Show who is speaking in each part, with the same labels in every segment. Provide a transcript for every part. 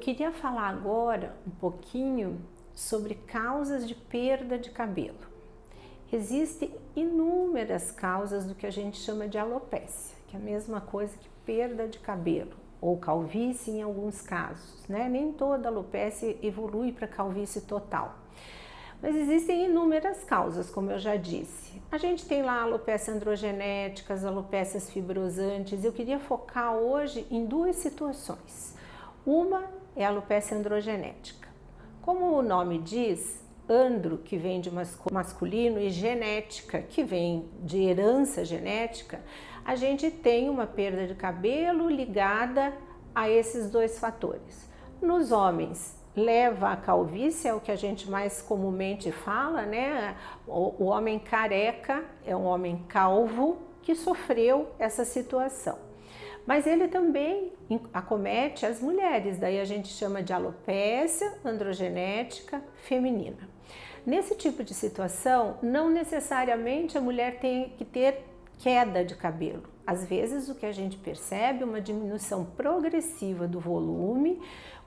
Speaker 1: queria falar agora um pouquinho sobre causas de perda de cabelo. Existem inúmeras causas do que a gente chama de alopécia, que é a mesma coisa que perda de cabelo, ou calvície em alguns casos, né? Nem toda alopécia evolui para calvície total. Mas existem inúmeras causas, como eu já disse. A gente tem lá alopécia androgenética, alopécias fibrosantes. Eu queria focar hoje em duas situações. Uma é a alopécia androgenética. Como o nome diz, andro, que vem de masculino, e genética, que vem de herança genética, a gente tem uma perda de cabelo ligada a esses dois fatores. Nos homens, leva a calvície, é o que a gente mais comumente fala, né? O homem careca é um homem calvo que sofreu essa situação. Mas ele também acomete as mulheres, daí a gente chama de alopécia androgenética feminina. Nesse tipo de situação, não necessariamente a mulher tem que ter queda de cabelo. Às vezes o que a gente percebe é uma diminuição progressiva do volume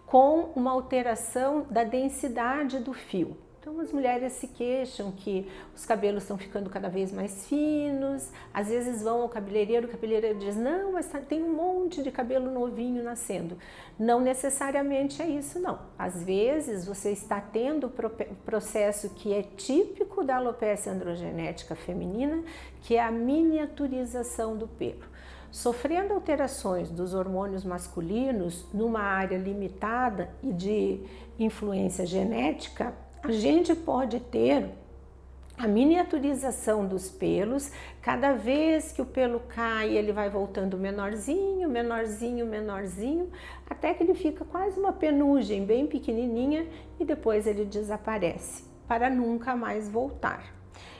Speaker 1: com uma alteração da densidade do fio. Então as mulheres se queixam que os cabelos estão ficando cada vez mais finos, às vezes vão ao cabeleireiro, o cabeleireiro diz, não, mas tem um monte de cabelo novinho nascendo. Não necessariamente é isso, não. Às vezes você está tendo o processo que é típico da alopécia androgenética feminina, que é a miniaturização do pelo. Sofrendo alterações dos hormônios masculinos numa área limitada e de influência genética, a gente pode ter a miniaturização dos pelos. Cada vez que o pelo cai, ele vai voltando menorzinho, menorzinho, menorzinho, até que ele fica quase uma penugem bem pequenininha e depois ele desaparece, para nunca mais voltar.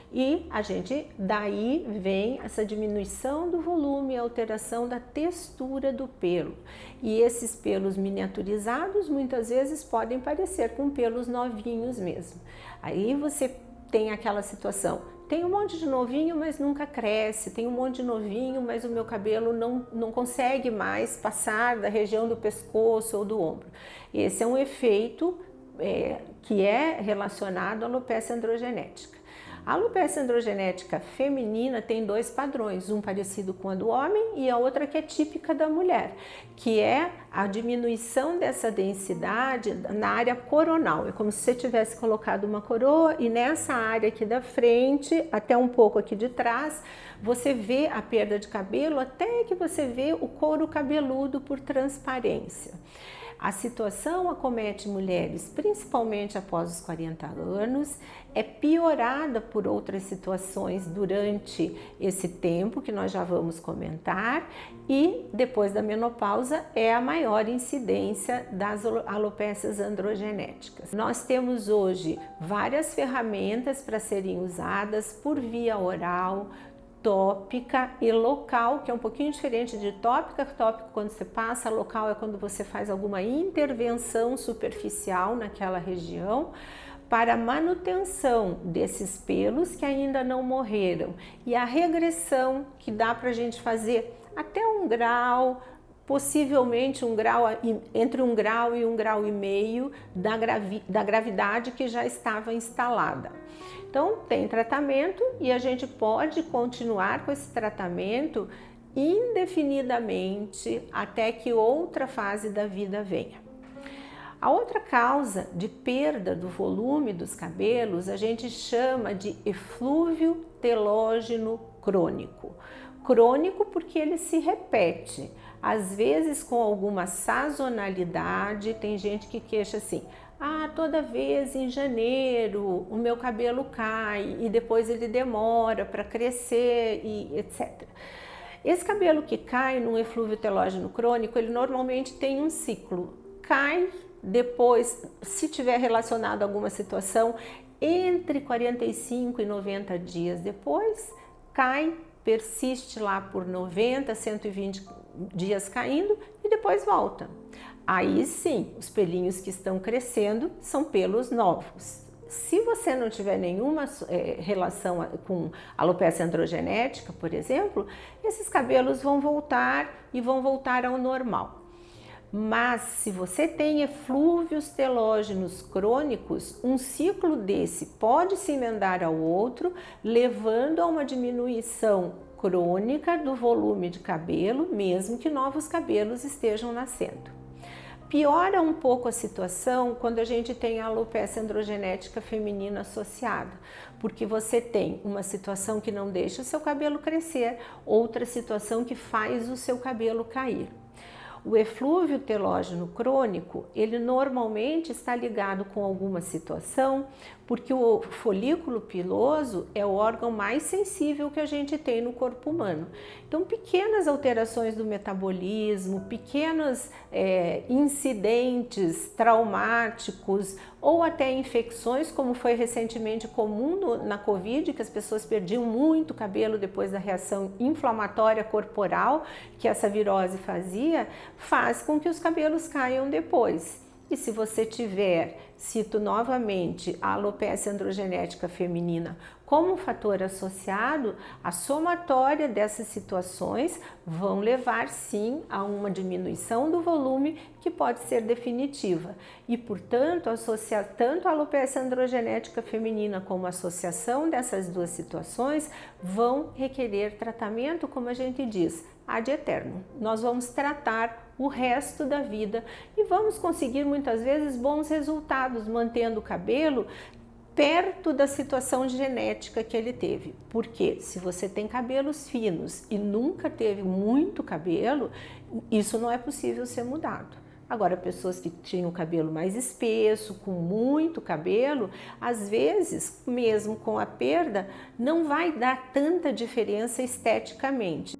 Speaker 1: E a gente, daí vem essa diminuição do volume e alteração da textura do pelo. E esses pelos miniaturizados muitas vezes podem parecer com pelos novinhos mesmo. Aí você tem aquela situação, tem um monte de novinho, mas nunca cresce, tem um monte de novinho, mas o meu cabelo não consegue mais passar da região do pescoço ou do ombro. Esse é um efeito que é relacionado à alopécia androgenética. A alopécia androgenética feminina tem dois padrões, um parecido com a do homem e a outra que é típica da mulher, que é a diminuição dessa densidade na área coronal. É como se você tivesse colocado uma coroa e nessa área aqui da frente, até um pouco aqui de trás, você vê a perda de cabelo até que você vê o couro cabeludo por transparência. A situação acomete mulheres principalmente após os 40 anos, é piorada por outras situações durante esse tempo que nós já vamos comentar e depois da menopausa é a maior incidência das alopécias androgenéticas. Nós temos hoje várias ferramentas para serem usadas por via oral, tópica e local, que é um pouquinho diferente de tópica. Tópico quando você passa, local é quando você faz alguma intervenção superficial naquela região para manutenção desses pelos que ainda não morreram e a regressão que dá para a gente fazer até 1 grau, possivelmente 1 grau, entre 1 grau e 1,5 grau da gravidade que já estava instalada. Então tem tratamento e a gente pode continuar com esse tratamento indefinidamente até que outra fase da vida venha. A outra causa de perda do volume dos cabelos a gente chama de eflúvio telógeno crônico. Crônico porque ele se repete, às vezes com alguma sazonalidade. Tem gente que queixa assim, toda vez em janeiro o meu cabelo cai e depois ele demora para crescer e etc. Esse cabelo que cai num eflúvio telógeno crônico, ele normalmente tem um ciclo, cai, depois, se tiver relacionado a alguma situação, entre 45 e 90 dias depois, cai, persiste lá por 90, 120 dias caindo e depois volta. Aí sim, os pelinhos que estão crescendo são pelos novos. Se você não tiver nenhuma relação com alopécia androgenética, por exemplo, esses cabelos vão voltar e vão voltar ao normal. Mas se você tem eflúvios telógenos crônicos, um ciclo desse pode se emendar ao outro, levando a uma diminuição crônica do volume de cabelo, mesmo que novos cabelos estejam nascendo. Piora um pouco a situação quando a gente tem a alopecia androgenética feminina associada, porque você tem uma situação que não deixa o seu cabelo crescer, outra situação que faz o seu cabelo cair. O eflúvio telógeno crônico, ele normalmente está ligado com alguma situação, porque o folículo piloso é o órgão mais sensível que a gente tem no corpo humano. Então, pequenas alterações do metabolismo, pequenos incidentes traumáticos ou até infecções, como foi recentemente comum na Covid, que as pessoas perdiam muito cabelo depois da reação inflamatória corporal que essa virose fazia, faz com que os cabelos caiam depois. E se você tiver, cito novamente, a alopecia androgenética feminina como um fator associado, a somatória dessas situações vão levar sim a uma diminuição do volume que pode ser definitiva. E, portanto, associar tanto a alopecia androgenética feminina como a associação dessas duas situações vão requerer tratamento, como a gente diz, ad eternum. Nós vamos tratar o resto da vida e vamos conseguir muitas vezes bons resultados mantendo o cabelo perto da situação genética que ele teve. Porque se você tem cabelos finos e nunca teve muito cabelo, isso não é possível ser mudado. Agora, pessoas que tinham cabelo mais espesso, com muito cabelo, às vezes, mesmo com a perda, não vai dar tanta diferença esteticamente.